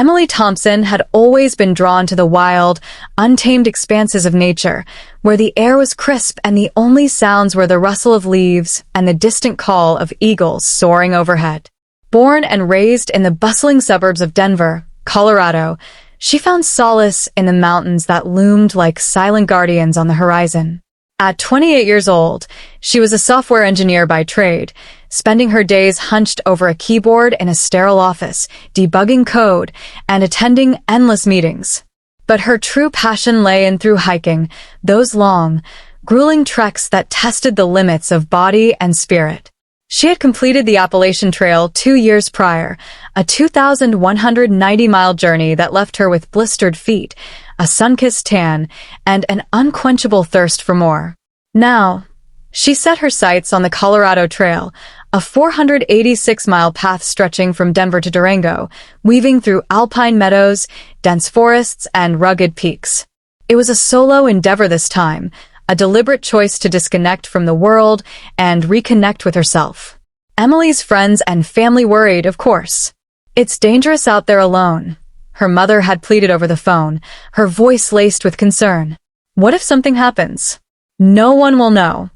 Emily Thompson had always been drawn to the wild, untamed expanses of nature, where the air was crisp and the only sounds were the rustle of leaves and the distant call of eagles soaring overhead. Born and raised in the bustling suburbs of Denver, Colorado, she found solace in the mountains that loomed like silent guardians on the horizon. At 28 years old, she was a software engineer by trade, spending her days hunched over a keyboard in a sterile office, debugging code, and attending endless meetings. But her true passion lay in thru-hiking, those long, grueling treks that tested the limits of body and spirit. She had completed the Appalachian Trail 2 years prior, a 2,190-mile journey that left her with blistered feet, a sun-kissed tan, and an unquenchable thirst for more. Now, she set her sights on the Colorado Trail, a 486-mile path stretching from Denver to Durango, weaving through alpine meadows, dense forests, and rugged peaks. It was a solo endeavor this time, a deliberate choice to disconnect from the world and reconnect with herself. Emily's friends and family worried, of course. "It's dangerous out there alone," her mother had pleaded over the phone, her voice laced with concern. "What if something happens? No one will know."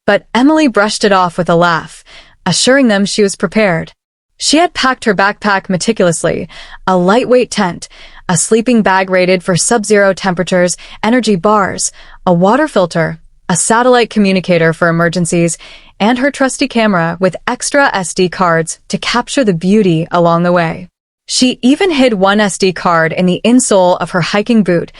But Emily brushed it off with a laugh, assuring them she was prepared. She had packed her backpack meticulously, a lightweight tent, a sleeping bag rated for sub-zero temperatures, energy bars, a water filter, a satellite communicator for emergencies, and her trusty camera with extra SD cards to capture the beauty along the way. She even hid one SD card in the insole of her hiking boot,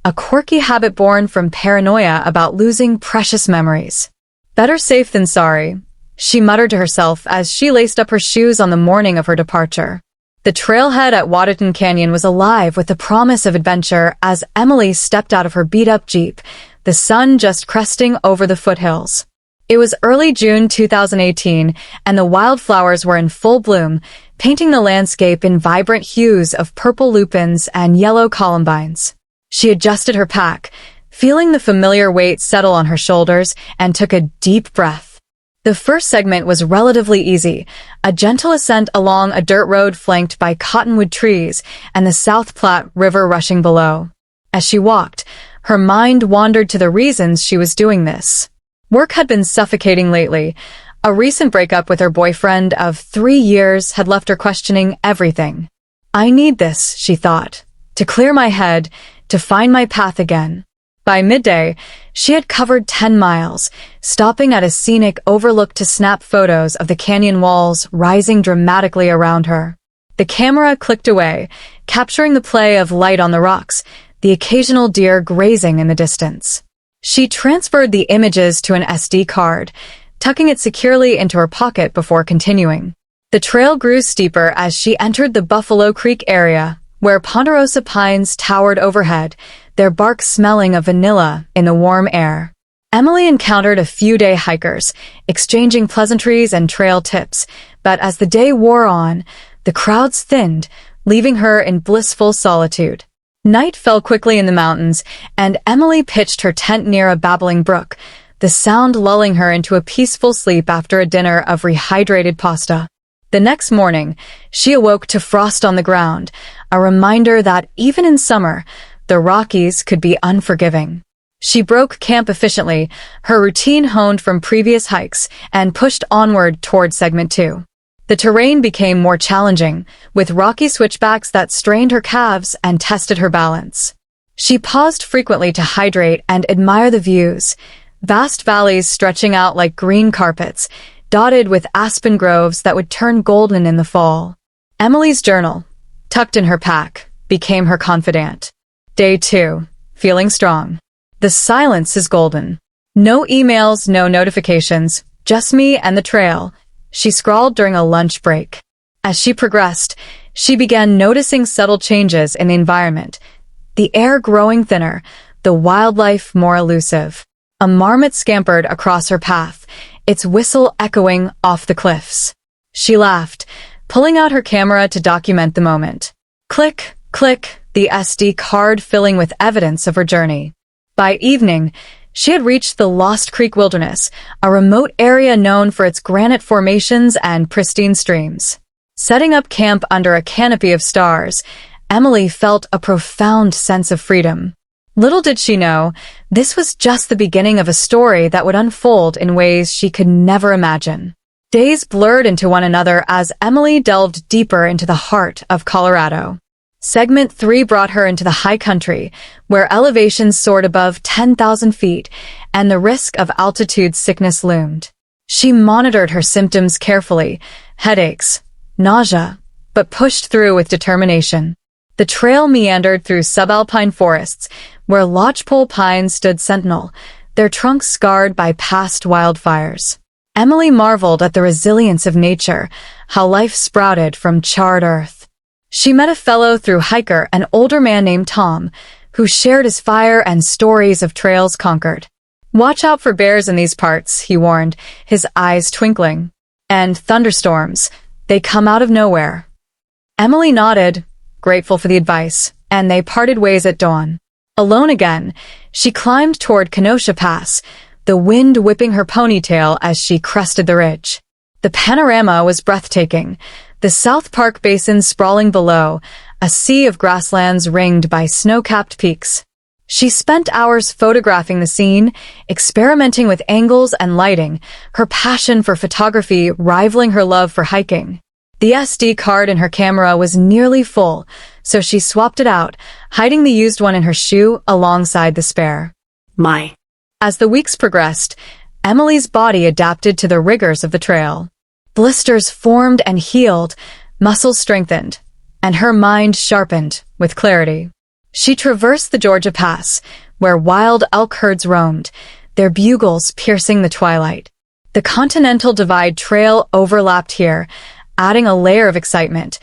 a quirky habit born from paranoia about losing precious memories. "Better safe than sorry," she muttered to herself as she laced up her shoes on the morning of her departure. The trailhead at Waterton Canyon was alive with the promise of adventure as Emily stepped out of her beat-up Jeep, the sun just cresting over the foothills. It was early June 2018, and the wildflowers were in full bloom, painting the landscape in vibrant hues of purple lupins and yellow columbines. She adjusted her pack, feeling the familiar weight settle on her shoulders, and took a deep breath. The first segment was relatively easy, a gentle ascent along a dirt road flanked by cottonwood trees and the South Platte River rushing below. As she walked, her mind wandered to the reasons she was doing this. Work had been suffocating lately. A recent breakup with her boyfriend of 3 years had left her questioning everything. "I need this," she thought, "to clear my head, to find my path again." By midday, she had covered 10 miles, stopping at a scenic overlook to snap photos of the canyon walls rising dramatically around her. The camera clicked away, capturing the play of light on the rocks, the occasional deer grazing in the distance. She transferred the images to an SD card, tucking it securely into her pocket before continuing. The trail grew steeper as she entered the Buffalo Creek area, where ponderosa pines towered overhead, their bark smelling of vanilla in the warm air. Emily encountered a few day hikers, exchanging pleasantries and trail tips, but as the day wore on, the crowds thinned, leaving her in blissful solitude. Night fell quickly in the mountains, and Emily pitched her tent near a babbling brook, the sound lulling her into a peaceful sleep after a dinner of rehydrated pasta. The next morning, she awoke to frost on the ground, a reminder that even in summer, the Rockies could be unforgiving. She broke camp efficiently, her routine honed from previous hikes, and pushed onward toward segment 2. The terrain became more challenging, with rocky switchbacks that strained her calves and tested her balance. She paused frequently to hydrate and admire the views, vast valleys stretching out like green carpets, dotted with aspen groves that would turn golden in the fall. Emily's journal, tucked in her pack, became her confidant. Day 2. Feeling strong. The silence is golden. No emails, no notifications, just me and the trail, she scrawled during a lunch break. As she progressed, she began noticing subtle changes in the environment, the air growing thinner, the wildlife more elusive. A marmot scampered across her path, its whistle echoing off the cliffs. She laughed, pulling out her camera to document the moment. Click, click, the SD card filling with evidence of her journey. By evening, she had reached the Lost Creek Wilderness, a remote area known for its granite formations and pristine streams. Setting up camp under a canopy of stars, Emily felt a profound sense of freedom. Little did she know, this was just the beginning of a story that would unfold in ways she could never imagine. Days blurred into one another as Emily delved deeper into the heart of Colorado. Segment 3 brought her into the high country, where elevations soared above 10,000 feet and the risk of altitude sickness loomed. She monitored her symptoms carefully, headaches, nausea, but pushed through with determination. The trail meandered through subalpine forests, where lodgepole pines stood sentinel, their trunks scarred by past wildfires. Emily marveled at the resilience of nature, how life sprouted from charred earth. She met a fellow thru-hiker, an older man named Tom, who shared his fire and stories of trails conquered. "Watch out for bears in these parts," he warned, his eyes twinkling. "And thunderstorms. They come out of nowhere." Emily nodded, grateful for the advice, and they parted ways at dawn. Alone again, she climbed toward Kenosha Pass, the wind whipping her ponytail as she crested the ridge. The panorama was breathtaking, the South Park Basin sprawling below, a sea of grasslands ringed by snow-capped peaks. She spent hours photographing the scene, experimenting with angles and lighting, her passion for photography rivaling her love for hiking. The SD card in her camera was nearly full, so she swapped it out, hiding the used one in her shoe alongside the spare. As the weeks progressed, Emily's body adapted to the rigors of the trail. Blisters formed and healed, muscles strengthened, and her mind sharpened with clarity. She traversed the Georgia Pass, where wild elk herds roamed, their bugles piercing the twilight. The Continental Divide Trail overlapped here, adding a layer of excitement,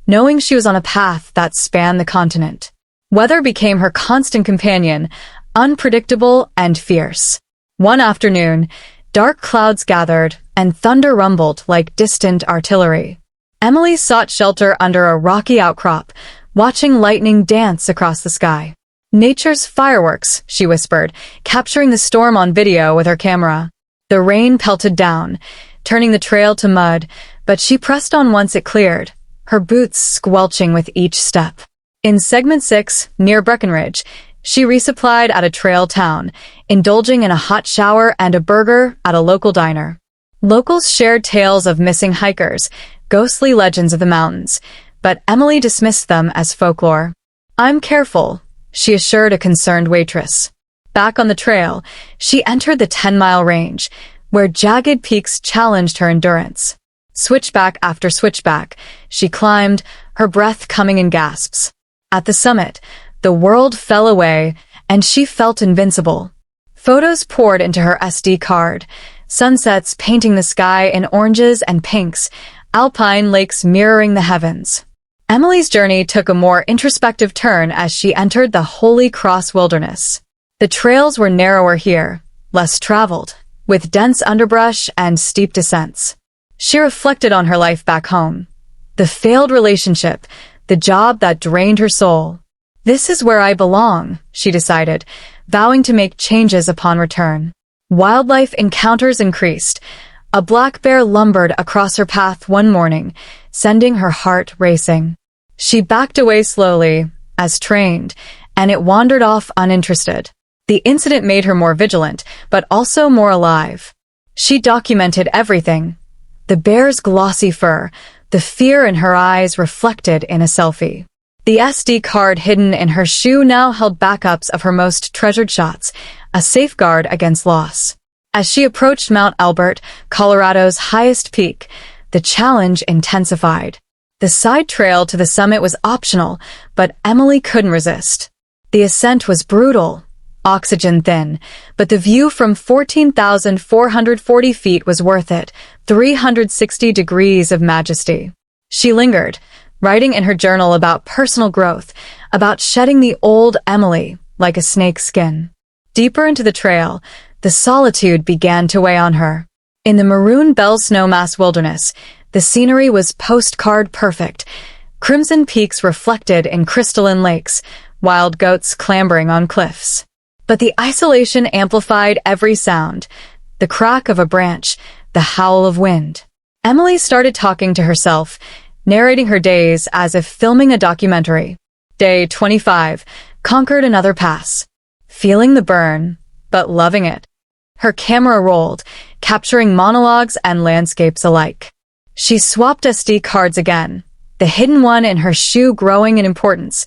knowing she was on a path that spanned the continent. Weather became her constant companion, unpredictable and fierce. One afternoon, dark clouds gathered and thunder rumbled like distant artillery. Emily sought shelter under a rocky outcrop, watching lightning dance across the sky. "Nature's fireworks," she whispered, capturing the storm on video with her camera. The rain pelted down, turning the trail to mud, but she pressed on once it cleared, her boots squelching with each step. In segment 6, near Breckenridge, she resupplied at a trail town, indulging in a hot shower and a burger at a local diner. Locals shared tales of missing hikers, ghostly legends of the mountains, but Emily dismissed them as folklore. "I'm careful," she assured a concerned waitress. Back on the trail, she entered the 10-mile range, where jagged peaks challenged her endurance. Switchback after switchback, she climbed, her breath coming in gasps. At the summit, the world fell away, and she felt invincible. Photos poured into her SD card, sunsets painting the sky in oranges and pinks, alpine lakes mirroring the heavens. Emily's journey took a more introspective turn as she entered the Holy Cross Wilderness. The trails were narrower here, less traveled, with dense underbrush and steep descents. She reflected on her life back home. The failed relationship, the job that drained her soul. "This is where I belong," she decided, vowing to make changes upon return. Wildlife encounters increased. A black bear lumbered across her path one morning, sending her heart racing. She backed away slowly, as trained, and it wandered off uninterested. The incident made her more vigilant, but also more alive. She documented everything. The bear's glossy fur, the fear in her eyes reflected in a selfie. The SD card hidden in her shoe now held backups of her most treasured shots, a safeguard against loss. As she approached Mount Albert, Colorado's highest peak, the challenge intensified. The side trail to the summit was optional, but Emily couldn't resist. The ascent was brutal, oxygen thin, but the view from 14,440 feet was worth it, 360 degrees of majesty. She lingered, writing in her journal about personal growth, about shedding the old Emily like a snake's skin. Deeper into the trail, the solitude began to weigh on her. In the Maroon Bell Snowmass Wilderness, the scenery was postcard perfect. Crimson peaks reflected in crystalline lakes, wild goats clambering on cliffs. But the isolation amplified every sound, the crack of a branch, the howl of wind. Emily started talking to herself, narrating her days as if filming a documentary. Day 25. Conquered another pass. Feeling the burn, but loving it. Her camera rolled, capturing monologues and landscapes alike. She swapped SD cards again, the hidden one in her shoe growing in importance,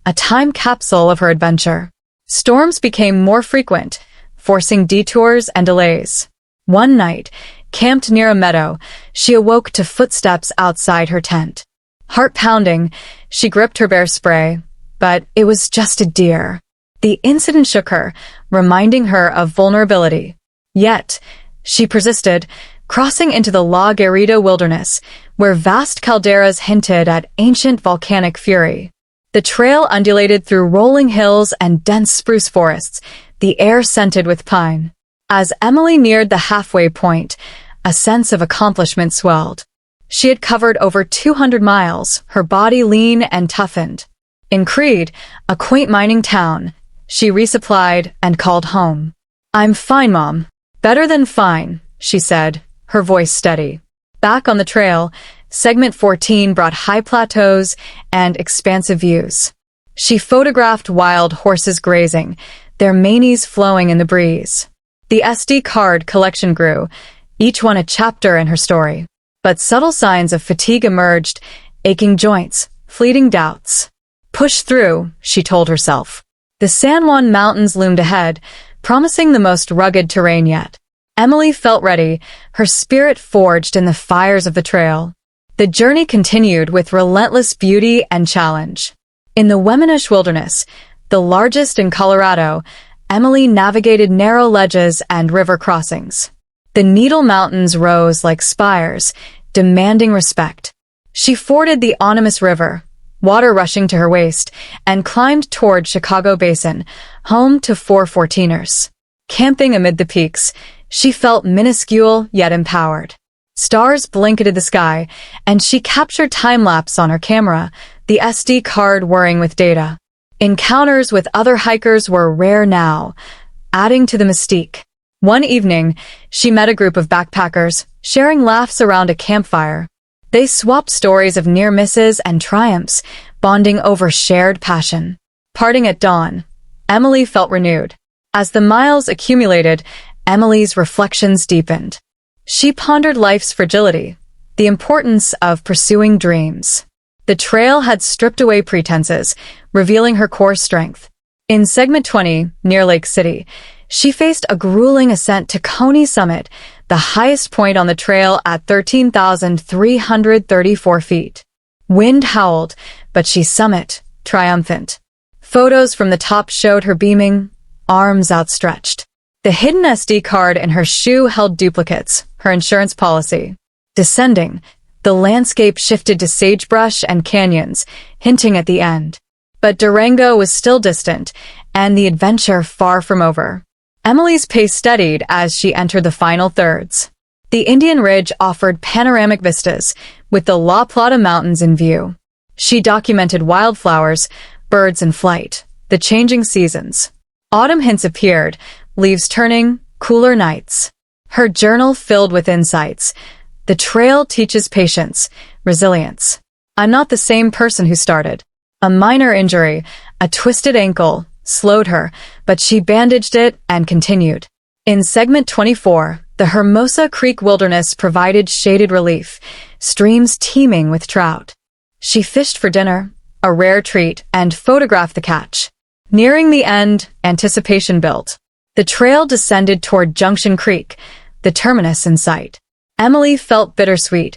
a time capsule of her adventure. Storms became more frequent, forcing detours and delays. One night, camped near a meadow, she awoke to footsteps outside her tent. Heart pounding, she gripped her bear spray, but it was just a deer. The incident shook her, reminding her of vulnerability. Yet, she persisted, crossing into the La Guerrita wilderness, where vast calderas hinted at ancient volcanic fury. The trail undulated through rolling hills and dense spruce forests, the air scented with pine. As Emily neared the halfway point, a sense of accomplishment swelled. She had covered over 200 miles, her body lean and toughened. In Creed, a quaint mining town, she resupplied and called home. "I'm fine, Mom." "Better than fine," she said, her voice steady. Back on the trail, segment 14 brought high plateaus and expansive views. She photographed wild horses grazing, their manes flowing in the breeze. The SD card collection grew, each one a chapter in her story. But subtle signs of fatigue emerged, aching joints, fleeting doubts. Push through, she told herself. The San Juan Mountains loomed ahead, promising the most rugged terrain yet. Emily felt ready, her spirit forged in the fires of the trail. The journey continued with relentless beauty and challenge. In the Weminush Wilderness, the largest in Colorado, Emily navigated narrow ledges and river crossings. The Needle Mountains rose like spires, demanding respect. She forded the Onimus River, water rushing to her waist, and climbed toward Chicago Basin, home to 414ers. Camping amid the peaks, she felt minuscule yet empowered. Stars blanketed the sky, and she captured time-lapse on her camera, the SD card whirring with data. Encounters with other hikers were rare now, adding to the mystique. One evening, she met a group of backpackers, sharing laughs around a campfire. They swapped stories of near misses and triumphs, bonding over shared passion. Parting at dawn, Emily felt renewed. As the miles accumulated, Emily's reflections deepened. She pondered life's fragility, the importance of pursuing dreams. The trail had stripped away pretenses, revealing her core strength. In segment 20, near Lake City, she faced a grueling ascent to Coney Summit, the highest point on the trail at 13,334 feet. Wind howled, but she summited, triumphant. Photos from the top showed her beaming, arms outstretched. The hidden SD card in her shoe held duplicates, her insurance policy. Descending, the landscape shifted to sagebrush and canyons, hinting at the end. But Durango was still distant, and the adventure far from over. Emily's pace steadied as she entered the final thirds. The Indian Ridge offered panoramic vistas, with the La Plata Mountains in view. She documented wildflowers, birds in flight, the changing seasons. Autumn hints appeared, leaves turning, cooler nights. Her journal filled with insights. The trail teaches patience, resilience. "I'm not the same person who started." A minor injury, a twisted ankle, slowed her, but she bandaged it and continued. In segment 24, the Hermosa Creek Wilderness provided shaded relief, streams teeming with trout. She fished for dinner, a rare treat, and photographed the catch. Nearing the end, anticipation built. The trail descended toward Junction Creek, the terminus in sight. Emily felt bittersweet,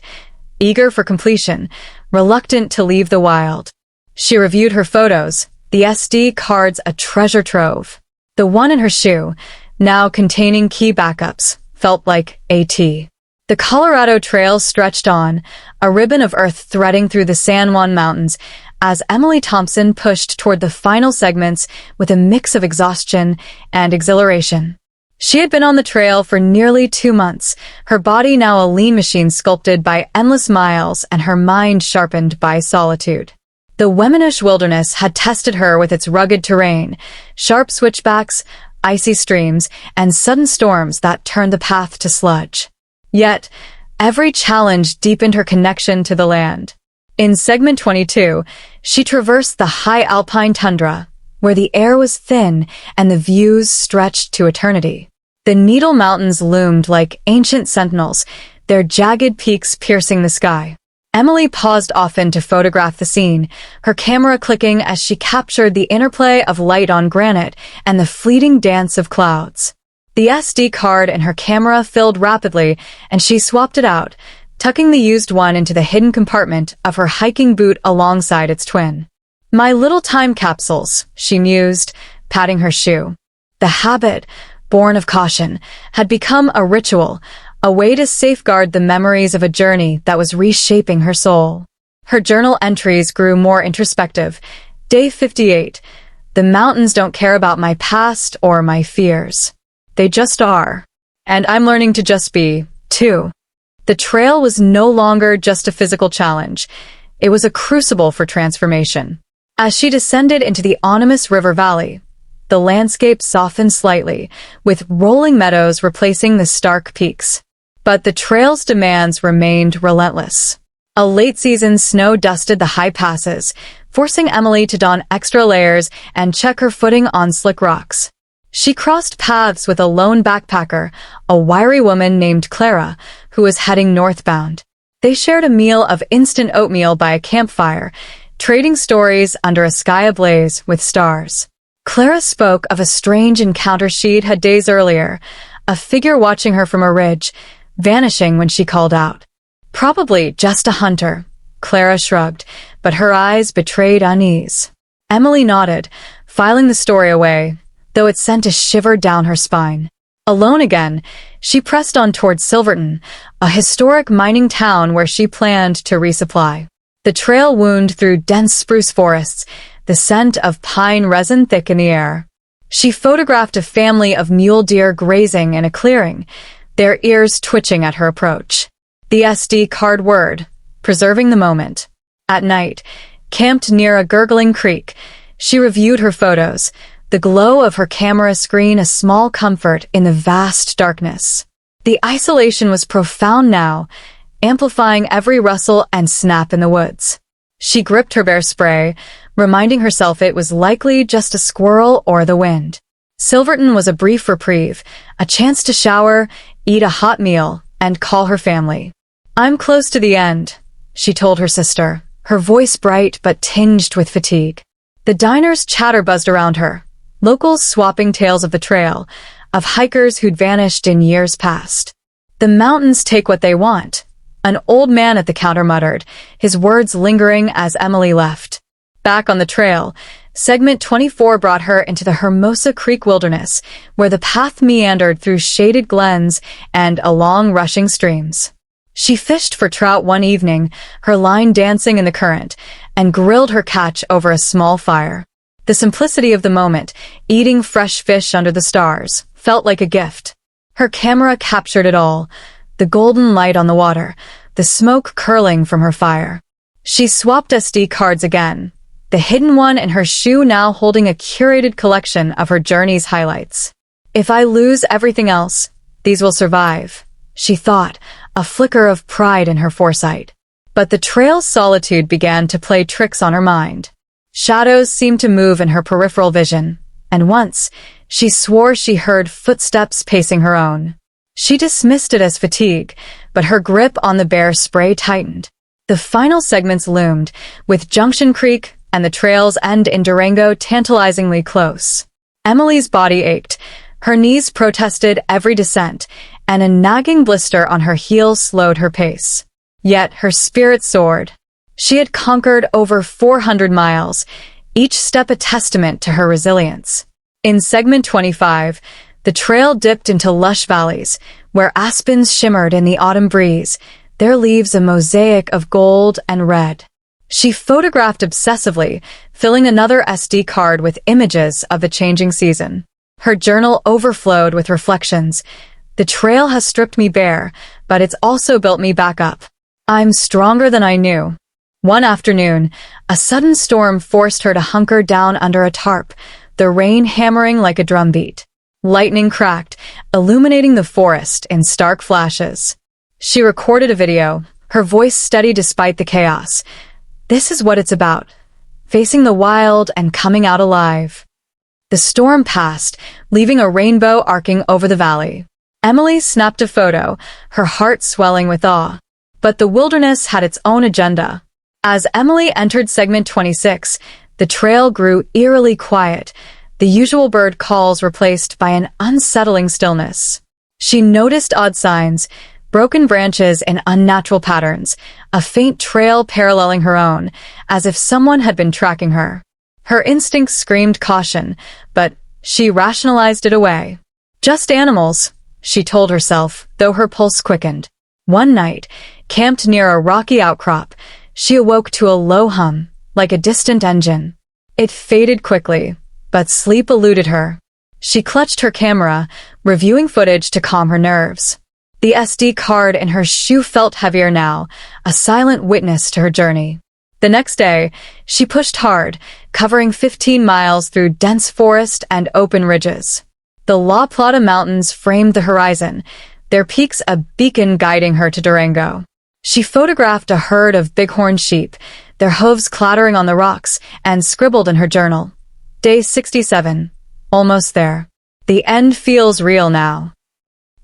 eager for completion, reluctant to leave the wild. She reviewed her photos, the SD cards a treasure trove. The one in her shoe, now containing key backups, felt like AT. The Colorado Trail stretched on, a ribbon of earth threading through the San Juan Mountains, as Emily Thompson pushed toward the final segments with a mix of exhaustion and exhilaration. She had been on the trail for nearly 2 months, her body now a lean machine sculpted by endless miles and her mind sharpened by solitude. The Weminush Wilderness had tested her with its rugged terrain, sharp switchbacks, icy streams, and sudden storms that turned the path to sludge. Yet, every challenge deepened her connection to the land. In segment 22, She traversed the high alpine tundra, where the air was thin and the views stretched to eternity. The Needle Mountains loomed like ancient sentinels, their jagged peaks piercing the sky. Emily paused often to photograph the scene, her camera clicking as she captured the interplay of light on granite and the fleeting dance of clouds. The SD card in her camera filled rapidly, and she swapped it out, tucking the used one into the hidden compartment of her hiking boot alongside its twin. "My little time capsules," she mused, patting her shoe. The habit, born of caution, had become a ritual, a way to safeguard the memories of a journey that was reshaping her soul. Her journal entries grew more introspective. Day 58. The mountains don't care about my past or my fears. They just are. And I'm learning to just be, too. The trail was no longer just a physical challenge. It was a crucible for transformation. As she descended into the ominous river valley, the landscape softened slightly, with rolling meadows replacing the stark peaks. But the trail's demands remained relentless. A late-season snow dusted the high passes, forcing Emily to don extra layers and check her footing on slick rocks. She crossed paths with a lone backpacker, a wiry woman named Clara, who was heading northbound. They shared a meal of instant oatmeal by a campfire, trading stories under a sky ablaze with stars. Clara spoke of a strange encounter she'd had days earlier, a figure watching her from a ridge, vanishing when she called out. "Probably just a hunter," Clara shrugged, but her eyes betrayed unease. Emily nodded, filing the story away, though it sent a shiver down her spine. Alone again, she pressed on toward Silverton, a historic mining town where she planned to resupply. The trail wound through dense spruce forests, the scent of pine resin thick in the air. She photographed a family of mule deer grazing in a clearing, their ears twitching at her approach. The SD card whirred, preserving the moment. At night, camped near a gurgling creek, she reviewed her photos, the glow of her camera screen a small comfort in the vast darkness. The isolation was profound now, amplifying every rustle and snap in the woods. She gripped her bear spray, reminding herself it was likely just a squirrel or the wind. Silverton was a brief reprieve, a chance to shower, eat a hot meal, and call her family. "I'm close to the end," she told her sister, her voice bright but tinged with fatigue. The diner's chatter buzzed around her, locals swapping tales of the trail, of hikers who'd vanished in years past. "The mountains take what they want," an old man at the counter muttered, his words lingering as Emily left. Back on the trail, segment 24 brought her into the Hermosa Creek wilderness, where the path meandered through shaded glens and along rushing streams. She fished for trout one evening, her line dancing in the current, and grilled her catch over a small fire. The simplicity of the moment, eating fresh fish under the stars, felt like a gift. Her camera captured it all, the golden light on the water, the smoke curling from her fire. She swapped SD cards again, the hidden one in her shoe now holding a curated collection of her journey's highlights. "If I lose everything else, these will survive," she thought, a flicker of pride in her foresight. But the trail's solitude began to play tricks on her mind. Shadows seemed to move in her peripheral vision, and once, she swore she heard footsteps pacing her own. She dismissed it as fatigue, but her grip on the bear spray tightened. The final segments loomed, with Junction Creek and the trail's end in Durango tantalizingly close. Emily's body ached, her knees protested every descent, and a nagging blister on her heel slowed her pace. Yet her spirit soared. She had conquered over 400 miles, each step a testament to her resilience. In segment 25, the trail dipped into lush valleys, where aspens shimmered in the autumn breeze, their leaves a mosaic of gold and red. She photographed obsessively, filling another SD card with images of the changing season. Her journal overflowed with reflections. "The trail has stripped me bare, but it's also built me back up. I'm stronger than I knew." One afternoon, a sudden storm forced her to hunker down under a tarp, the rain hammering like a drumbeat. Lightning cracked, illuminating the forest in stark flashes. She recorded a video, her voice steady despite the chaos. "This is what it's about. facing the wild and coming out alive. The storm passed, leaving a rainbow arcing over the valley. Emily snapped a photo, her heart swelling with awe. But the wilderness had its own agenda. As Emily entered segment 26, the trail grew eerily quiet, the usual bird calls replaced by an unsettling stillness. She noticed odd signs, broken branches in unnatural patterns, a faint trail paralleling her own, as if someone had been tracking her. Her instincts screamed caution, but she rationalized it away. Just animals, she told herself, though her pulse quickened. One night, camped near a rocky outcrop, she awoke to a low hum, like a distant engine. It faded quickly, but sleep eluded her. She clutched her camera, reviewing footage to calm her nerves. The SD card in her shoe felt heavier now, a silent witness to her journey. The next day, she pushed hard, covering 15 miles through dense forest and open ridges. The La Plata Mountains framed the horizon, their peaks a beacon guiding her to Durango. She photographed a herd of bighorn sheep, their hooves clattering on the rocks, and scribbled in her journal. Day 67. Almost there. The end feels real now.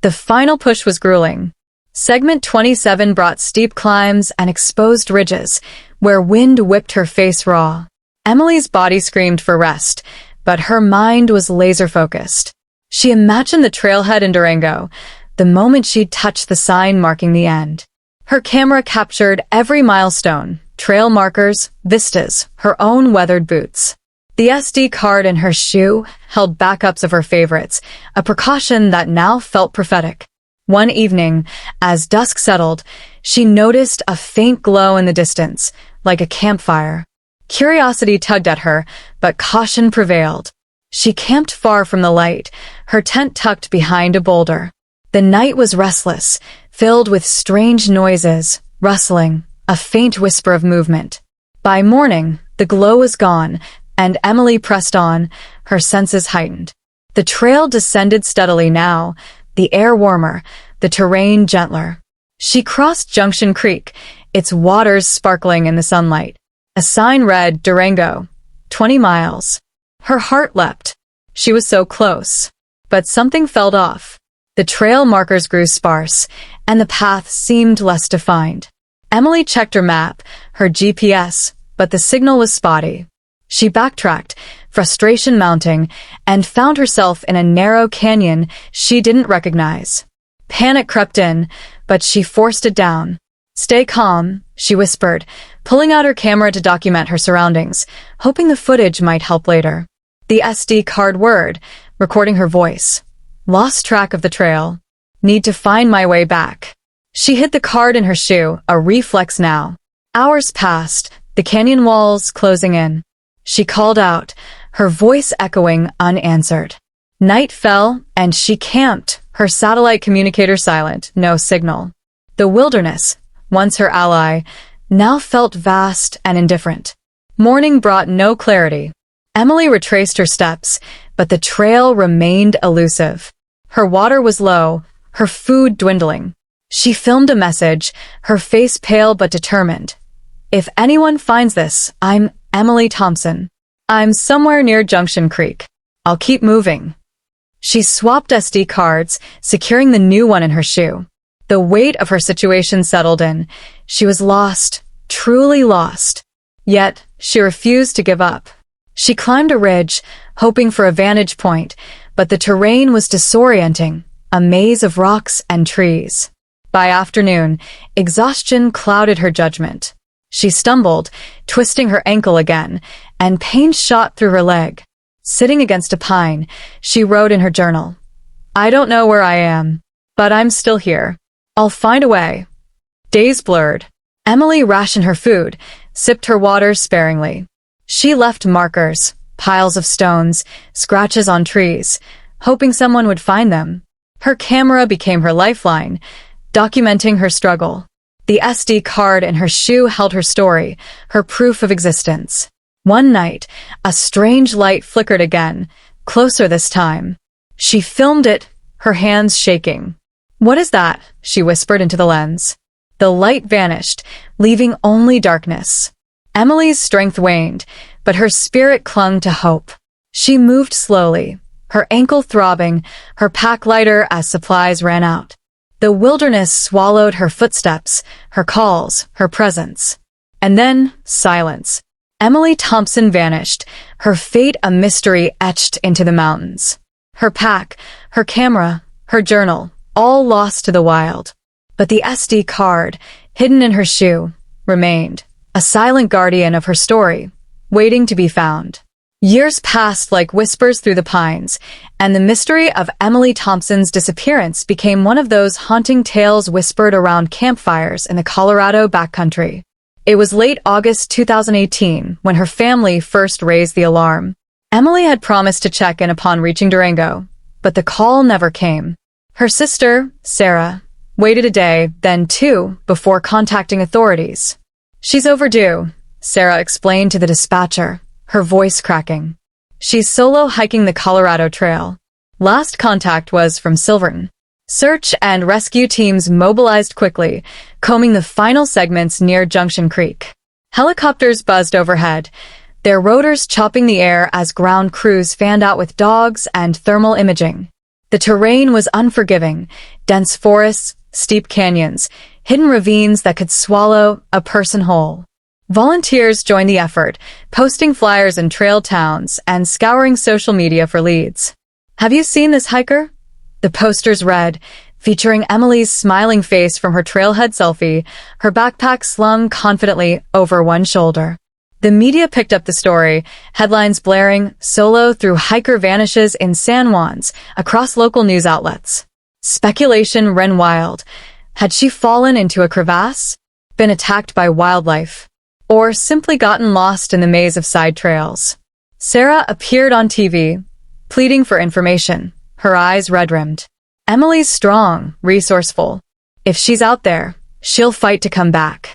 The final push was grueling. Segment 27 brought steep climbs and exposed ridges, where wind whipped her face raw. Emily's body screamed for rest, but her mind was laser-focused. She imagined the trailhead in Durango, the moment she'd touched the sign marking the end. Her camera captured every milestone, trail markers, vistas, her own weathered boots. The SD card in her shoe held backups of her favorites, a precaution that now felt prophetic. One evening, as dusk settled, she noticed a faint glow in the distance, like a campfire. Curiosity tugged at her, but caution prevailed. She camped far from the light, her tent tucked behind a boulder. The night was restless, filled with strange noises, rustling, a faint whisper of movement. By morning, the glow was gone, and Emily pressed on, her senses heightened. The trail descended steadily now, the air warmer, the terrain gentler. She crossed Junction Creek, its waters sparkling in the sunlight. A sign read, Durango, 20 miles. Her heart leapt. She was so close. But something felt off. The trail markers grew sparse, and the path seemed less defined. Emily checked her map, her GPS, but the signal was spotty. She backtracked, frustration mounting, and found herself in a narrow canyon she didn't recognize. Panic crept in, but she forced it down. Stay calm, she whispered, pulling out her camera to document her surroundings, hoping the footage might help later. The SD card whirred, recording her voice. Lost track of the trail. Need to find my way back. She hid the card in her shoe, a reflex now. Hours passed, the canyon walls closing in. She called out, her voice echoing unanswered. Night fell, and she camped, her satellite communicator silent, no signal. The wilderness, once her ally, now felt vast and indifferent. Morning brought no clarity. Emily retraced her steps, but the trail remained elusive. Her water was low, her food dwindling. She filmed a message, her face pale but determined. If anyone finds this, I'm Emily Thompson. I'm somewhere near Junction Creek. I'll keep moving. She swapped SD cards, securing the new one in her shoe. The weight of her situation settled in. She was lost, truly lost. Yet, she refused to give up. She climbed a ridge, hoping for a vantage point, but the terrain was disorienting, a maze of rocks and trees. By afternoon, exhaustion clouded her judgment. She stumbled, twisting her ankle again, and pain shot through her leg. Sitting against a pine, she wrote in her journal, I don't know where I am, but I'm still here. I'll find a way. Days blurred. Emily rationed her food, sipped her water sparingly. She left markers, piles of stones, scratches on trees, hoping someone would find them. Her camera became her lifeline, documenting her struggle. The SD card in her shoe held her story, her proof of existence. One night, a strange light flickered again, closer this time. She filmed it, her hands shaking. What is that? She whispered into the lens. The light vanished, leaving only darkness. Emily's strength waned, but her spirit clung to hope. She moved slowly, her ankle throbbing, her pack lighter as supplies ran out. The wilderness swallowed her footsteps, her calls, her presence. And then, silence. Emily Thompson vanished, her fate a mystery etched into the mountains. Her pack, her camera, her journal, all lost to the wild. But the SD card, hidden in her shoe, remained, a silent guardian of her story, waiting to be found. Years passed like whispers through the pines, and the mystery of Emily Thompson's disappearance became one of those haunting tales whispered around campfires in the Colorado backcountry. It was late August 2018 when her family first raised the alarm. Emily had promised to check in upon reaching Durango, but the call never came. Her sister, Sarah, waited a day, then two, before contacting authorities. "She's overdue," Sarah explained to the dispatcher, her voice cracking. "She's solo hiking the Colorado Trail." Last contact was from Silverton. Search and rescue teams mobilized quickly, combing the final segments near Junction Creek. Helicopters buzzed overhead, their rotors chopping the air as ground crews fanned out with dogs and thermal imaging. The terrain was unforgiving, dense forests, steep canyons, hidden ravines that could swallow a person whole. Volunteers joined the effort, posting flyers in trail towns and scouring social media for leads. "Have you seen this hiker?" The posters read, featuring Emily's smiling face from her trailhead selfie, her backpack slung confidently over one shoulder. The media picked up the story, headlines blaring, "Solo thru-hiker vanishes in San Juans," across local news outlets. Speculation ran wild. Had she fallen into a crevasse, been attacked by wildlife, or simply gotten lost in the maze of side trails? Sarah appeared on TV, pleading for information, her eyes red-rimmed. "Emily's strong, resourceful. If she's out there, she'll fight to come back."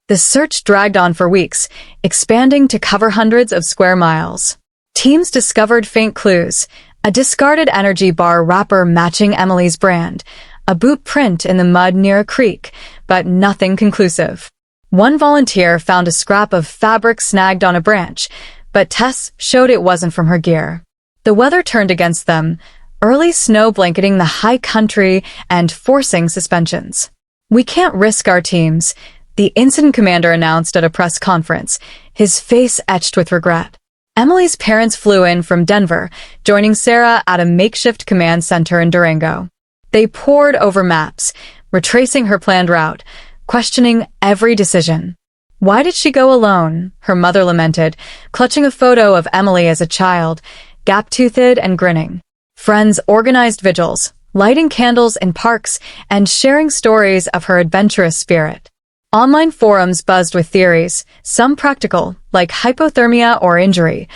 The search dragged on for weeks, expanding to cover hundreds of square miles. Teams discovered faint clues, a discarded energy bar wrapper matching Emily's brand, a boot print in the mud near a creek, but nothing conclusive. One volunteer found a scrap of fabric snagged on a branch, but tests showed it wasn't from her gear. The weather turned against them, early snow blanketing the high country and forcing suspensions. "We can't risk our teams," the incident commander announced at a press conference, his face etched with regret. Emily's parents flew in from Denver, joining Sarah at a makeshift command center in Durango. They pored over maps, retracing her planned route, questioning every decision. "Why did she go alone?" her mother lamented, clutching a photo of Emily as a child, gap-toothed and grinning. Friends organized vigils, lighting candles in parks and sharing stories of her adventurous spirit. Online forums buzzed with theories, some practical, like hypothermia or injury,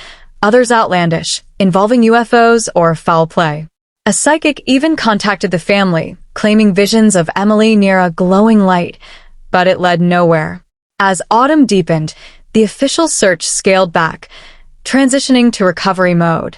others outlandish, involving UFOs or foul play. A psychic even contacted the family, claiming visions of Emily near a glowing light, but it led nowhere. As autumn deepened, the official search scaled back, transitioning to recovery mode.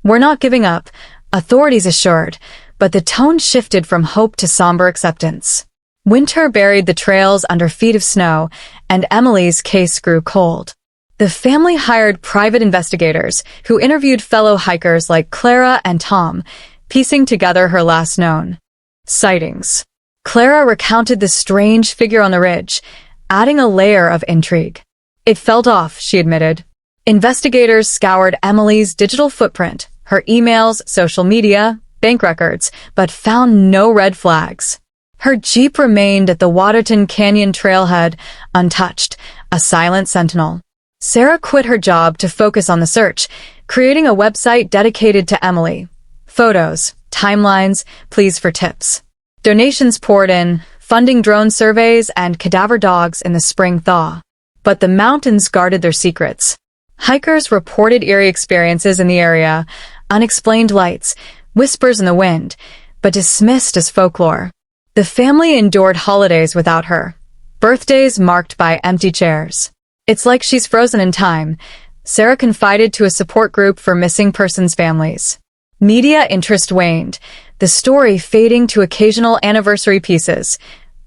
"We're not giving up," authorities assured, but the tone shifted from hope to somber acceptance. Winter buried the trails under feet of snow, and Emily's case grew cold. The family hired private investigators who interviewed fellow hikers like Clara and Tom, piecing together her last known sightings. Clara recounted the strange figure on the ridge, adding a layer of intrigue. "It felt off," she admitted. Investigators scoured Emily's digital footprint, her emails, social media, bank records, but found no red flags. Her Jeep remained at the Waterton Canyon trailhead, untouched, a silent sentinel. Sarah quit her job to focus on the search, creating a website dedicated to Emily. Photos, timelines, pleas for tips. Donations poured in, funding drone surveys and cadaver dogs in the spring thaw. But the mountains guarded their secrets. Hikers reported eerie experiences in the area, unexplained lights, whispers in the wind, but dismissed as folklore. The family endured holidays without her, birthdays marked by empty chairs. "It's like she's frozen in time," Sarah confided to a support group for missing persons families. Media interest waned, the story fading to occasional anniversary pieces.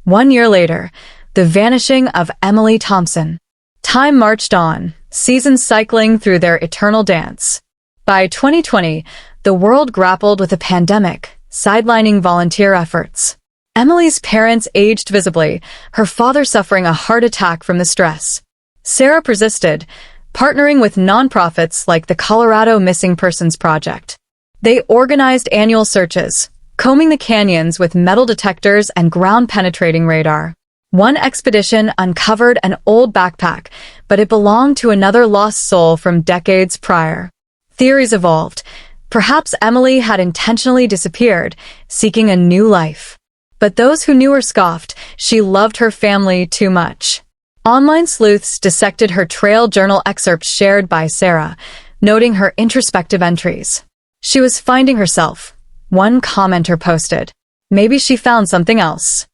1 year later, the vanishing of Emily Thompson. Time marched on, seasons cycling through their eternal dance. By 2020, the world grappled with a pandemic, sidelining volunteer efforts. Emily's parents aged visibly, her father suffering a heart attack from the stress. Sarah persisted, partnering with nonprofits like the Colorado Missing Persons Project. They organized annual searches, combing the canyons with metal detectors and ground-penetrating radar. One expedition uncovered an old backpack, but it belonged to another lost soul from decades prior. Theories evolved. Perhaps Emily had intentionally disappeared, seeking a new life. But those who knew her scoffed. She loved her family too much. Online sleuths dissected her trail journal excerpts shared by Sarah, noting her introspective entries. She was finding herself. One commenter posted, "Maybe she found something else."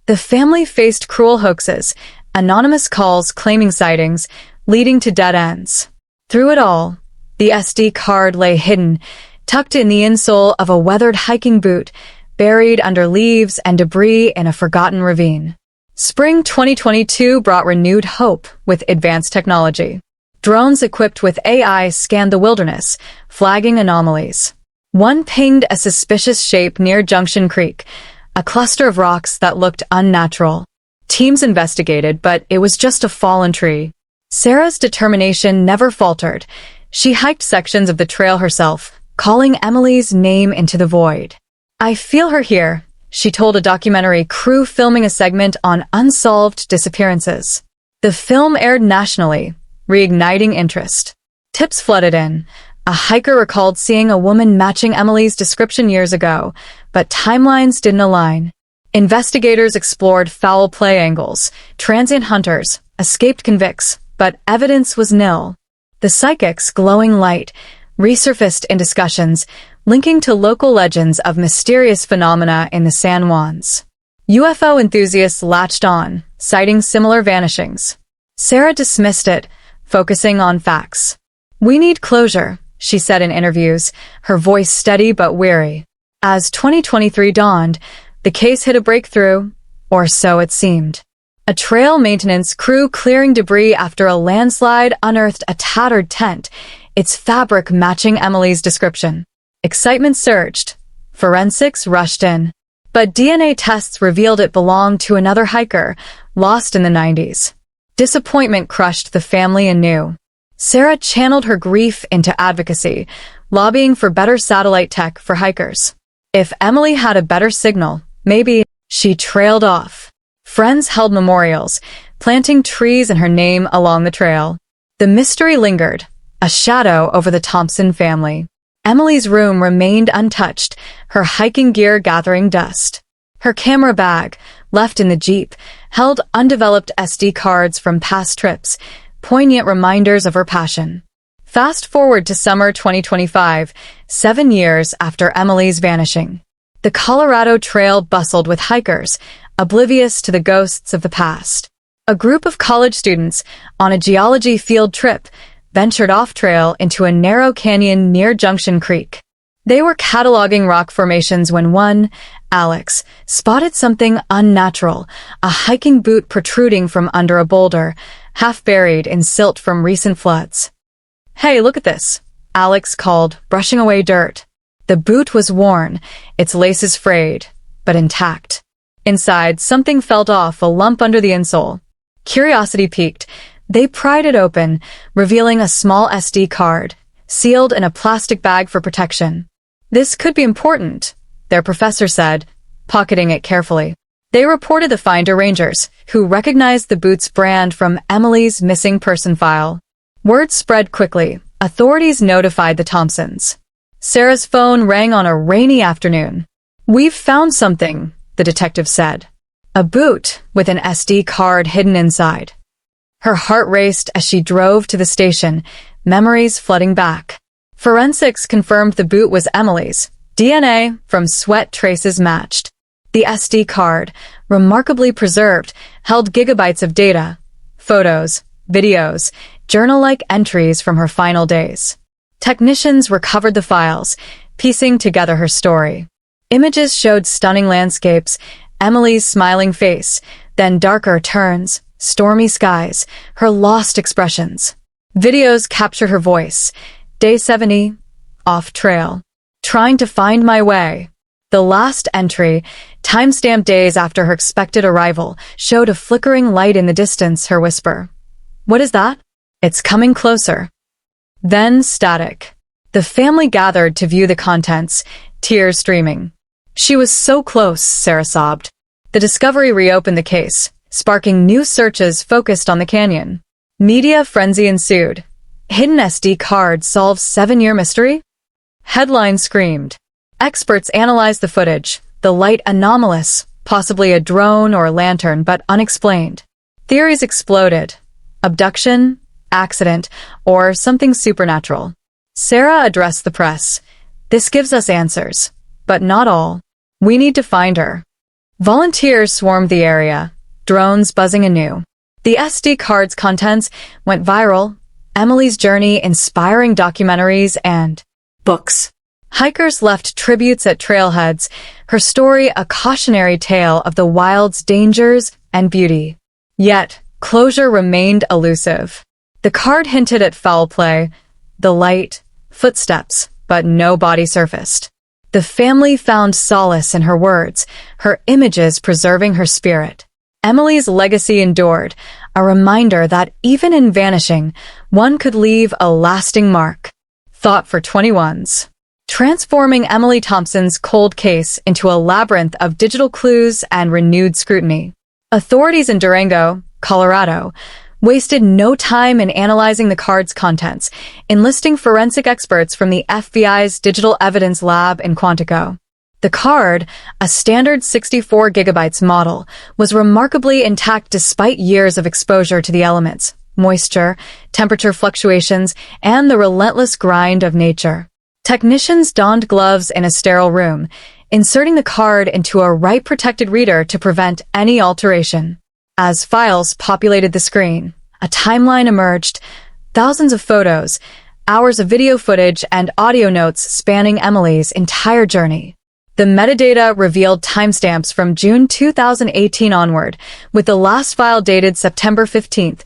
The family faced cruel hoaxes, anonymous calls claiming sightings, leading to dead ends. Through it all, the SD card lay hidden, tucked in the insole of a weathered hiking boot, buried under leaves and debris in a forgotten ravine. Spring 2022 brought renewed hope with advanced technology. Drones equipped with AI scanned the wilderness, flagging anomalies. One pinged a suspicious shape near Junction Creek, a cluster of rocks that looked unnatural. Teams investigated, but it was just a fallen tree. Sarah's determination never faltered. She hiked sections of the trail herself, calling Emily's name into the void. "I feel her here," she told a documentary crew filming a segment on unsolved disappearances. The film aired nationally, reigniting interest. Tips flooded in. A hiker recalled seeing a woman matching Emily's description years ago, but timelines didn't align. Investigators explored foul play angles, transient hunters, escaped convicts, but evidence was nil. The psychic's glowing light resurfaced in discussions, linking to local legends of mysterious phenomena in the San Juans. UFO enthusiasts latched on, citing similar vanishings. Sarah dismissed it, focusing on facts. "We need closure," she said in interviews, her voice steady but weary. As 2023 dawned, the case hit a breakthrough, or so it seemed. A trail maintenance crew clearing debris after a landslide unearthed a tattered tent, its fabric matching Emily's description. Excitement surged. Forensics rushed in. But DNA tests revealed it belonged to another hiker, lost in the 90s. Disappointment crushed the family anew. Sarah channeled her grief into advocacy, lobbying for better satellite tech for hikers. If Emily had a better signal, maybe. She trailed off. Friends held memorials, planting trees in her name along the trail. The mystery lingered, a shadow over the Thompson family. Emily's room remained untouched, her hiking gear gathering dust. Her camera bag, left in the Jeep, held undeveloped SD cards from past trips, poignant reminders of her passion. Fast forward to summer 2025, 7 years after Emily's vanishing. The Colorado Trail bustled with hikers, oblivious to the ghosts of the past. A group of college students, on a geology field trip, ventured off-trail into a narrow canyon near Junction Creek. They were cataloging rock formations when one, Alex, spotted something unnatural, a hiking boot protruding from under a boulder, half buried in silt from recent floods. "Hey, look at this," Alex called, brushing away dirt. The boot was worn, its laces frayed, but intact. Inside, something felt off, a lump under the insole. Curiosity piqued. They pried it open, revealing a small SD card, sealed in a plastic bag for protection. "This could be important," their professor said, pocketing it carefully. They reported the find to rangers, who recognized the boot's brand from Emily's missing person file. Word spread quickly. Authorities notified the Thompsons. Sarah's phone rang on a rainy afternoon. "We've found something," the detective said. A boot with an SD card hidden inside. Her heart raced as she drove to the station, memories flooding back. Forensics confirmed the boot was Emily's. DNA from sweat traces matched. The SD card, remarkably preserved, held gigabytes of data, photos, videos, journal-like entries from her final days. Technicians recovered the files, piecing together her story. Images showed stunning landscapes, Emily's smiling face, then darker turns, stormy skies, her lost expressions. Videos captured her voice. Day 70, off trail. Trying to find my way. The last entry, timestamped days after her expected arrival, showed a flickering light in the distance, her whisper. What is that? It's coming closer. Then static. The family gathered to view the contents, tears streaming. She was so close, Sarah sobbed. The discovery reopened the case, sparking new searches focused on the canyon. Media frenzy ensued. Hidden SD card solves 7-year mystery? Headline screamed. Experts analyzed the footage, the light anomalous, possibly a drone or a lantern, but unexplained. Theories exploded. Abduction, accident, or something supernatural. Sarah addressed the press. This gives us answers, but not all. We need to find her. Volunteers swarmed the area, drones buzzing anew. The SD card's contents went viral. Emily's journey, inspiring documentaries, and books. Hikers left tributes at trailheads, her story a cautionary tale of the wild's dangers and beauty. Yet, closure remained elusive. The card hinted at foul play, the light, footsteps, but no body surfaced. The family found solace in her words, her images preserving her spirit. Emily's legacy endured, a reminder that even in vanishing, one could leave a lasting mark. Thought for 21s. Transforming Emily Thompson's cold case into a labyrinth of digital clues and renewed scrutiny. Authorities in Durango, Colorado, wasted no time in analyzing the card's contents, enlisting forensic experts from the FBI's Digital Evidence Lab in Quantico. The card, a standard 64 gigabytes model, was remarkably intact despite years of exposure to the elements, moisture, temperature fluctuations, and the relentless grind of nature. Technicians donned gloves in a sterile room, inserting the card into a write-protected reader to prevent any alteration. As files populated the screen, a timeline emerged, thousands of photos, hours of video footage, and audio notes spanning Emily's entire journey. The metadata revealed timestamps from June 2018 onward, with the last file dated September 15,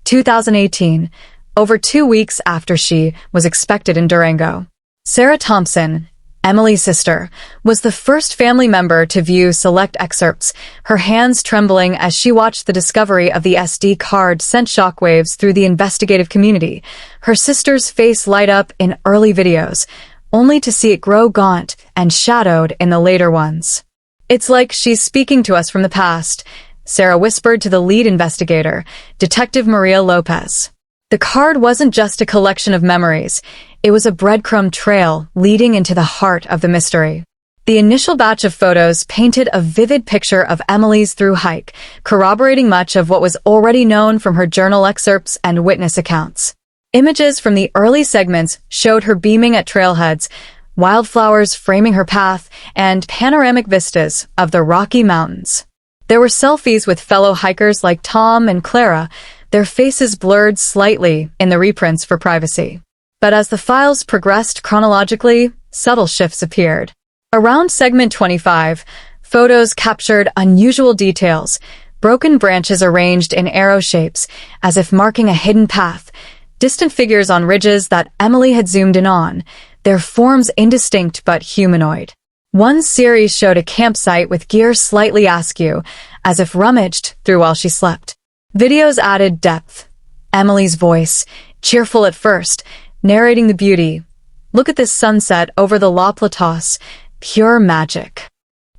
2018, over 2 weeks after she was expected in Durango. Sarah Thompson, Emily's sister, was the first family member to view select excerpts, her hands trembling as she watched the discovery of the SD card sent shockwaves through the investigative community. Her sister's face light up in early videos, only to see it grow gaunt and shadowed in the later ones. It's like she's speaking to us from the past, Sarah whispered to the lead investigator, Detective Maria Lopez. The card wasn't just a collection of memories. It was a breadcrumb trail leading into the heart of the mystery. The initial batch of photos painted a vivid picture of Emily's thru-hike, corroborating much of what was already known from her journal excerpts and witness accounts. Images from the early segments showed her beaming at trailheads, wildflowers framing her path, and panoramic vistas of the Rocky Mountains. There were selfies with fellow hikers like Tom and Clara, their faces blurred slightly in the reprints for privacy. But as the files progressed chronologically, subtle shifts appeared. Around segment 25, photos captured unusual details, broken branches arranged in arrow shapes, as if marking a hidden path, distant figures on ridges that Emily had zoomed in on, their forms indistinct but humanoid. One series showed a campsite with gear slightly askew, as if rummaged through while she slept. Videos added depth. Emily's voice, cheerful at first, narrating the beauty. Look at this sunset over the La Platasse, pure magic.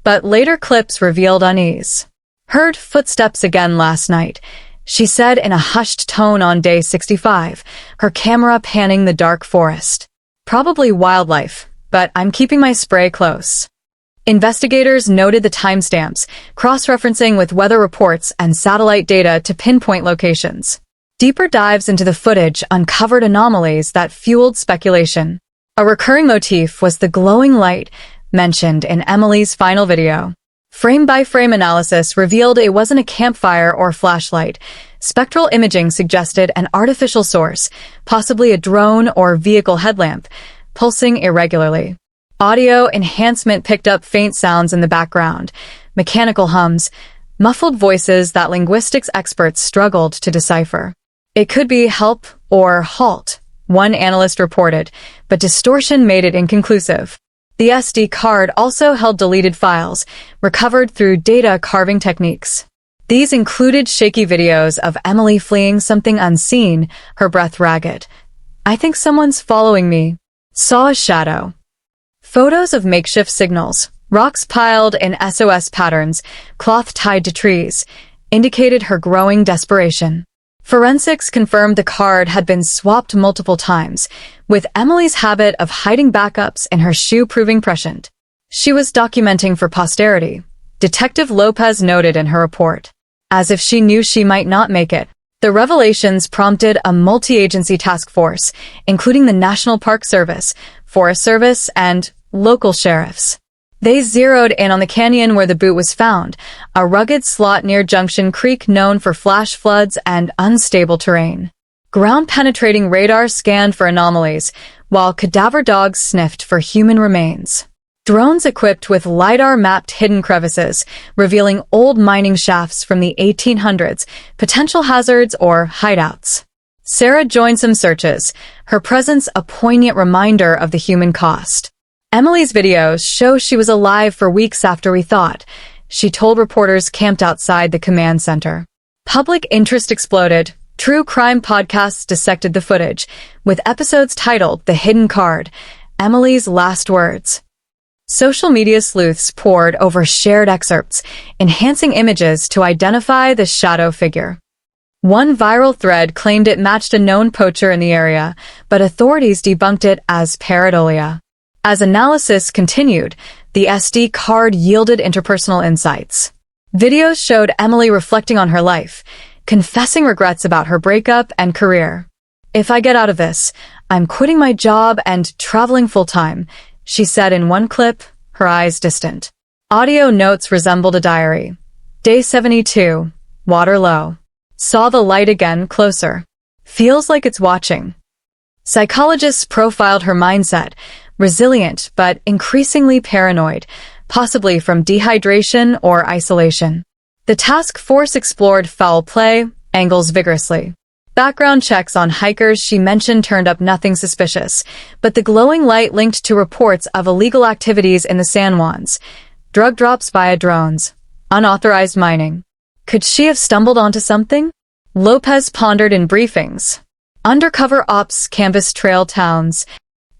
But later clips revealed unease. Heard footsteps again last night, she said in a hushed tone on day 65, her camera panning the dark forest. Probably wildlife, but I'm keeping my spray close. Investigators noted the timestamps, cross-referencing with weather reports and satellite data to pinpoint locations. Deeper dives into the footage uncovered anomalies that fueled speculation. A recurring motif was the glowing light mentioned in Emily's final video. Frame-by-frame analysis revealed it wasn't a campfire or flashlight. Spectral imaging suggested an artificial source, possibly a drone or vehicle headlamp, pulsing irregularly. Audio enhancement picked up faint sounds in the background, mechanical hums, muffled voices that linguistics experts struggled to decipher. It could be help or halt, one analyst reported, but distortion made it inconclusive. The SD card also held deleted files, recovered through data carving techniques. These included shaky videos of Emily fleeing something unseen, her breath ragged. "I think someone's following me." Saw a shadow. Photos of makeshift signals, rocks piled in SOS patterns, cloth tied to trees, indicated her growing desperation. Forensics confirmed the card had been swapped multiple times, with Emily's habit of hiding backups in her shoe proving prescient. She was documenting for posterity, Detective Lopez noted in her report. As if she knew she might not make it. The revelations prompted a multi-agency task force, including the National Park Service, Forest Service, and local sheriffs. They zeroed in on the canyon where the boot was found, a rugged slot near Junction Creek known for flash floods and unstable terrain. Ground-penetrating radar scanned for anomalies, while cadaver dogs sniffed for human remains. Drones equipped with LiDAR mapped hidden crevices, revealing old mining shafts from the 1800s, potential hazards or hideouts. Sarah joined some searches, her presence a poignant reminder of the human cost. Emily's videos show she was alive for weeks after we thought, she told reporters camped outside the command center. Public interest exploded. True crime podcasts dissected the footage, with episodes titled The Hidden Card, Emily's Last Words. Social media sleuths pored over shared excerpts, enhancing images to identify the shadow figure. One viral thread claimed it matched a known poacher in the area, but authorities debunked it as pareidolia. As analysis continued, the SD card yielded interpersonal insights. Videos showed Emily reflecting on her life, confessing regrets about her breakup and career. "If I get out of this, I'm quitting my job and traveling full-time," she said in one clip, her eyes distant. Audio notes resembled a diary. Day 72, water low. Saw the light again closer. Feels like it's watching. Psychologists profiled her mindset, resilient but increasingly paranoid, possibly from dehydration or isolation. The task force explored foul play angles vigorously. Background checks on hikers she mentioned turned up nothing suspicious, but the glowing light linked to reports of illegal activities in the San Juans, drug drops via drones, unauthorized mining. Could she have stumbled onto something? Lopez pondered in briefings. Undercover ops canvassed trail towns,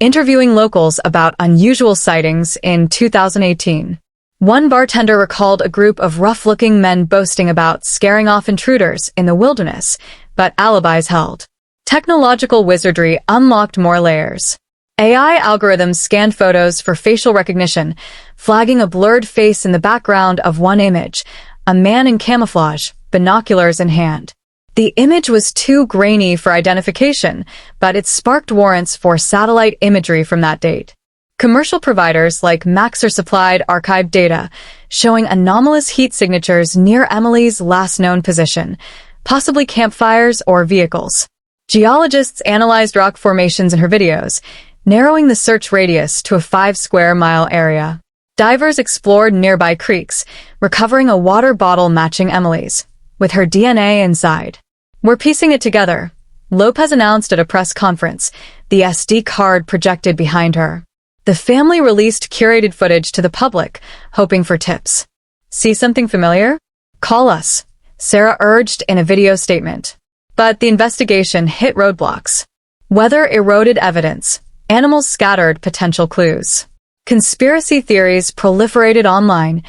interviewing locals about unusual sightings in 2018. One bartender recalled a group of rough-looking men boasting about scaring off intruders in the wilderness, but alibis held. Technological wizardry unlocked more layers. AI algorithms scanned photos for facial recognition, flagging a blurred face in the background of one image, a man in camouflage, binoculars in hand. The image was too grainy for identification, but it sparked warrants for satellite imagery from that date. Commercial providers like Maxar supplied archived data, showing anomalous heat signatures near Emily's last known position, possibly campfires or vehicles. Geologists analyzed rock formations in her videos, narrowing the search radius to a 5-square-mile area. Divers explored nearby creeks, recovering a water bottle matching Emily's, with her DNA inside. "We're piecing it together," Lopez announced at a press conference, the SD card projected behind her. The family released curated footage to the public, hoping for tips. "See something familiar? Call us," Sarah urged in a video statement. But the investigation hit roadblocks. Weather eroded evidence. Animals scattered potential clues. Conspiracy theories proliferated online.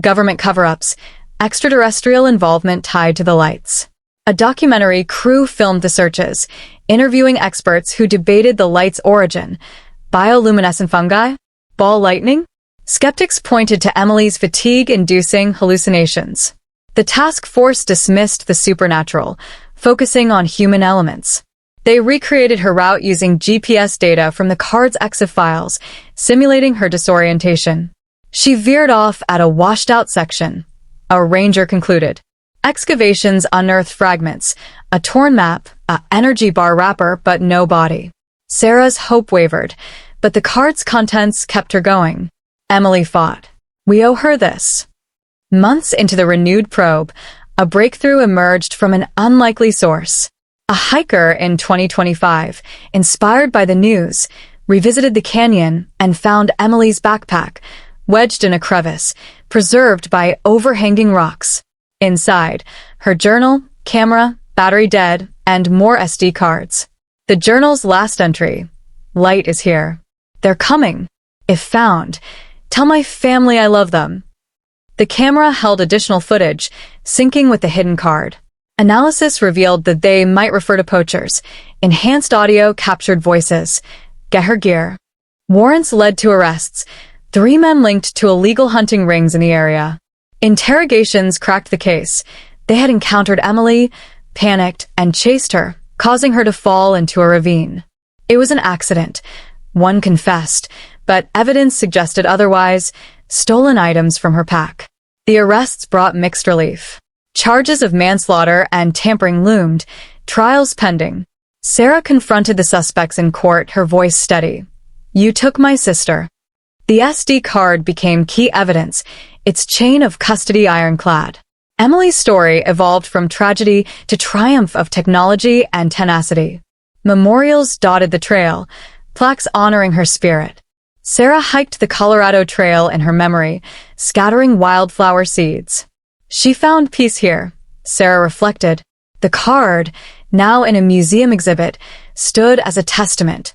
Government cover-ups. Extraterrestrial involvement tied to the lights. A documentary crew filmed the searches, interviewing experts who debated the light's origin. Bioluminescent fungi? Ball lightning? Skeptics pointed to Emily's fatigue-inducing hallucinations. The task force dismissed the supernatural, focusing on human elements. They recreated her route using GPS data from the card's EXIF files, simulating her disorientation. She veered off at a washed-out section. A ranger concluded. Excavations unearthed fragments, a torn map, an energy bar wrapper, but no body. Sarah's hope wavered, but the card's contents kept her going. Emily fought. "We owe her this." Months into the renewed probe, a breakthrough emerged from an unlikely source. A hiker in 2025, inspired by the news, revisited the canyon and found Emily's backpack, wedged in a crevice, preserved by overhanging rocks. Inside, her journal, camera, battery dead, and more SD cards. The journal's last entry: "Light is here. They're coming. If found, tell my family I love them." The camera held additional footage, syncing with the hidden card. Analysis revealed that they might refer to poachers. Enhanced audio captured voices. Get her gear. Warrants led to arrests. 3 men linked to illegal hunting rings in the area. Interrogations cracked the case. They had encountered Emily, panicked, and chased her, causing her to fall into a ravine. It was an accident. One confessed, but evidence suggested otherwise: stolen items from her pack. The arrests brought mixed relief. Charges of manslaughter and tampering loomed, trials pending. Sarah confronted the suspects in court, her voice steady. "You took my sister." The SD card became key evidence, its chain of custody ironclad. Emily's story evolved from tragedy to triumph of technology and tenacity. Memorials dotted the trail, plaques honoring her spirit. Sarah hiked the Colorado Trail in her memory, scattering wildflower seeds. She found peace here, Sarah reflected. The card, now in a museum exhibit, stood as a testament.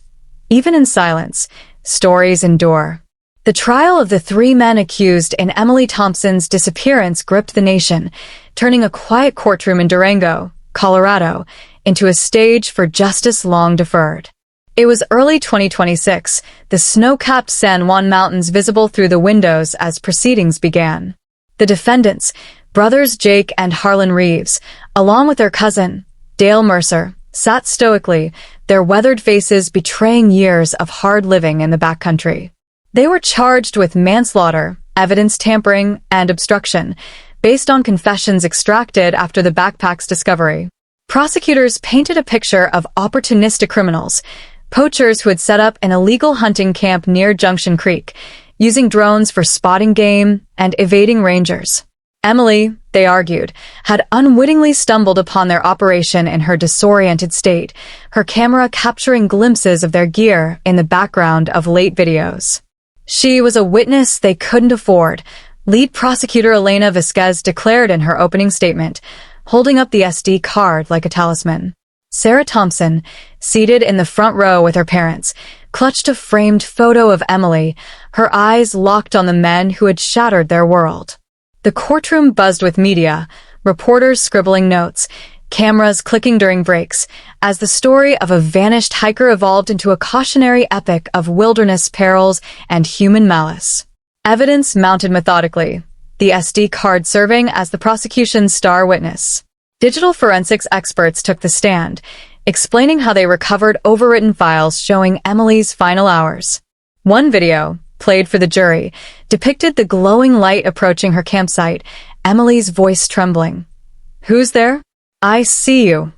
Even in silence, stories endure. The trial of the 3 men accused in Emily Thompson's disappearance gripped the nation, turning a quiet courtroom in Durango, Colorado, into a stage for justice long deferred. It was early 2026, the snow-capped San Juan Mountains visible through the windows as proceedings began. The defendants, brothers Jake and Harlan Reeves, along with their cousin, Dale Mercer, sat stoically, their weathered faces betraying years of hard living in the backcountry. They were charged with manslaughter, evidence tampering, and obstruction, based on confessions extracted after the backpack's discovery. Prosecutors painted a picture of opportunistic criminals, poachers who had set up an illegal hunting camp near Junction Creek, using drones for spotting game and evading rangers. Emily, they argued, had unwittingly stumbled upon their operation in her disoriented state, her camera capturing glimpses of their gear in the background of late videos. She was a witness they couldn't afford, lead prosecutor Elena Vasquez declared in her opening statement, holding up the SD card like a talisman. Sarah Thompson, seated in the front row with her parents, clutched a framed photo of Emily, her eyes locked on the men who had shattered their world. The courtroom buzzed with media, reporters scribbling notes, cameras clicking during breaks, as the story of a vanished hiker evolved into a cautionary epic of wilderness perils and human malice. Evidence mounted methodically, the SD card serving as the prosecution's star witness. Digital forensics experts took the stand, explaining how they recovered overwritten files showing Emily's final hours. One video, played for the jury, depicted the glowing light approaching her campsite, Emily's voice trembling. "Who's there? I see you."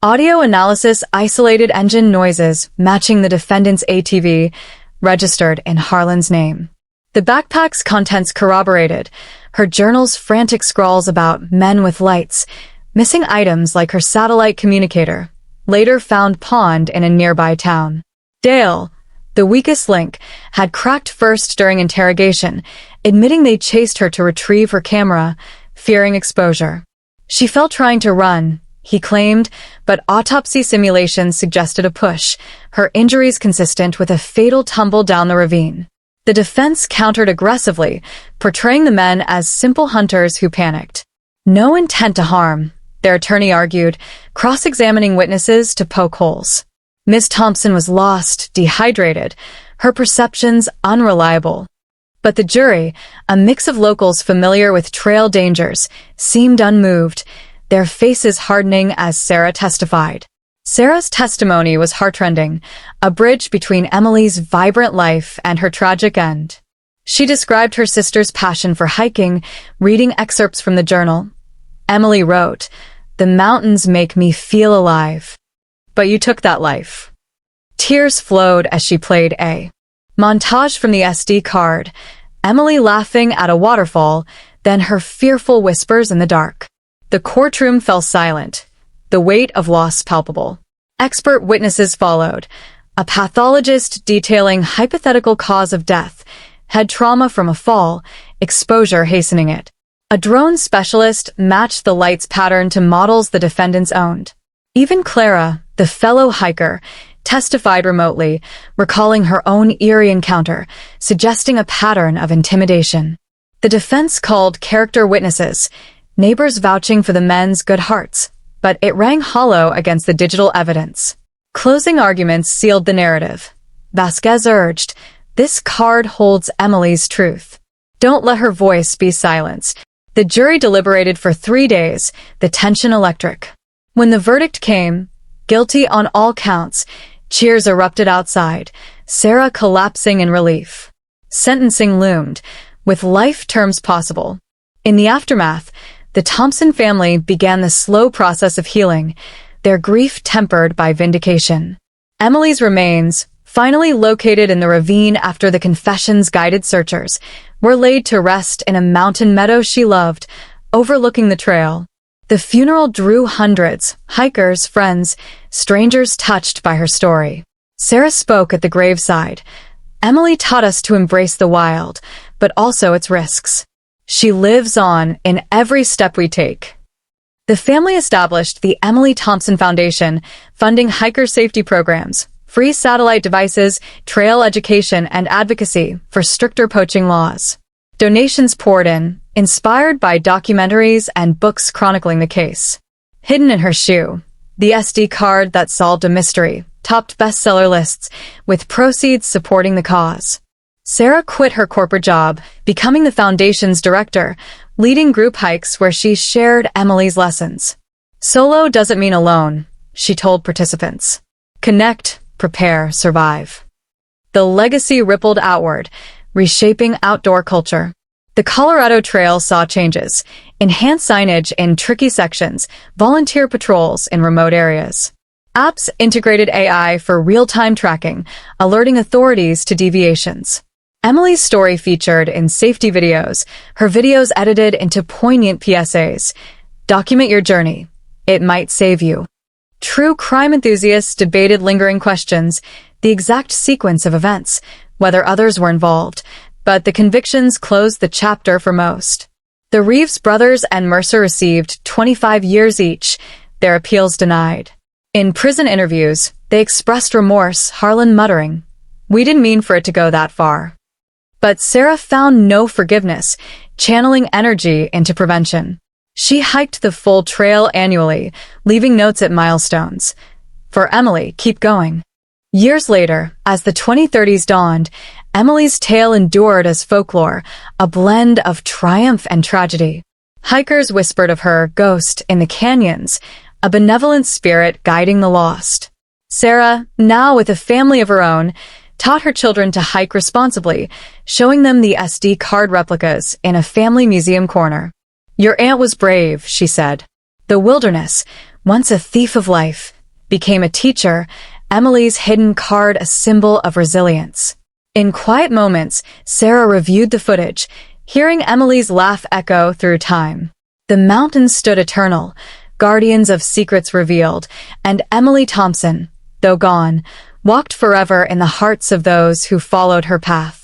Audio analysis isolated engine noises matching the defendant's ATV, registered in Harlan's name. The backpack's contents corroborated, her journal's frantic scrawls about men with lights, missing items like her satellite communicator, later found pawned in a nearby town. Dale, the weakest link, had cracked first during interrogation, admitting they chased her to retrieve her camera, fearing exposure. She felt trying to run, he claimed, but autopsy simulations suggested a push, her injuries consistent with a fatal tumble down the ravine. The defense countered aggressively, portraying the men as simple hunters who panicked. No intent to harm, their attorney argued, cross-examining witnesses to poke holes. Miss Thompson was lost, dehydrated, her perceptions unreliable. But the jury, a mix of locals familiar with trail dangers, seemed unmoved, their faces hardening as Sarah testified. Sarah's testimony was heartrending, a bridge between Emily's vibrant life and her tragic end. She described her sister's passion for hiking, reading excerpts from the journal. Emily wrote, "The mountains make me feel alive. But you took that life." Tears flowed as she played a montage from the SD card, Emily laughing at a waterfall, then her fearful whispers in the dark. The courtroom fell silent. the weight of loss palpable. Expert witnesses followed. A pathologist detailing hypothetical cause of death, head trauma from a fall, exposure hastening it. A drone specialist matched the light's pattern to models the defendants owned. Even Clara, the fellow hiker, testified remotely, recalling her own eerie encounter, suggesting a pattern of intimidation. The defense called character witnesses, neighbors vouching for the men's good hearts, but it rang hollow against the digital evidence. Closing arguments sealed the narrative. Vasquez urged, "This card holds Emily's truth. Don't let her voice be silenced." The jury deliberated for 3 days, the tension electric. When the verdict came, guilty on all counts, cheers erupted outside, Sarah collapsing in relief. Sentencing loomed, with life terms possible. In the aftermath, the Thompson family began the slow process of healing, their grief tempered by vindication. Emily's remains, finally located in the ravine after the confessions guided searchers, were laid to rest in a mountain meadow she loved, overlooking the trail. The funeral drew hundreds, hikers, friends, strangers touched by her story. Sarah spoke at the graveside. "Emily taught us to embrace the wild, but also its risks. She lives on in every step we take." The family established the Emily Thompson Foundation, funding hiker safety programs, free satellite devices, trail education, and advocacy for stricter poaching laws. Donations poured in, inspired by documentaries and books chronicling the case. Hidden in her shoe, the SD card that solved a mystery, topped bestseller lists, with proceeds supporting the cause. Sarah quit her corporate job, becoming the foundation's director, leading group hikes where she shared Emily's lessons. "Solo doesn't mean alone," she told participants. "Connect, prepare, survive." The legacy rippled outward, reshaping outdoor culture. The Colorado Trail saw changes, enhanced signage in tricky sections, volunteer patrols in remote areas. Apps integrated AI for real-time tracking, alerting authorities to deviations. Emily's story featured in safety videos, her videos edited into poignant PSAs. "Document your journey. It might save you." True crime enthusiasts debated lingering questions, the exact sequence of events, whether others were involved, but the convictions closed the chapter for most. The Reeves brothers and Mercer received 25 years each, their appeals denied. In prison interviews, they expressed remorse, Harlan muttering, "We didn't mean for it to go that far." But Sarah found no forgiveness, channeling energy into prevention. She hiked the full trail annually, leaving notes at milestones. For Emily, keep going. Years later, as the 2030s dawned, Emily's tale endured as folklore, a blend of triumph and tragedy. Hikers whispered of her ghost in the canyons, a benevolent spirit guiding the lost. Sarah, now with a family of her own, taught her children to hike responsibly, showing them the SD card replicas in a family museum corner. "Your aunt was brave," she said. The wilderness, once a thief of life, became a teacher, Emily's hidden card a symbol of resilience. In quiet moments, Sarah reviewed the footage, hearing Emily's laugh echo through time. The mountains stood eternal, guardians of secrets revealed, and Emily Thompson, though gone, walked forever in the hearts of those who followed her path.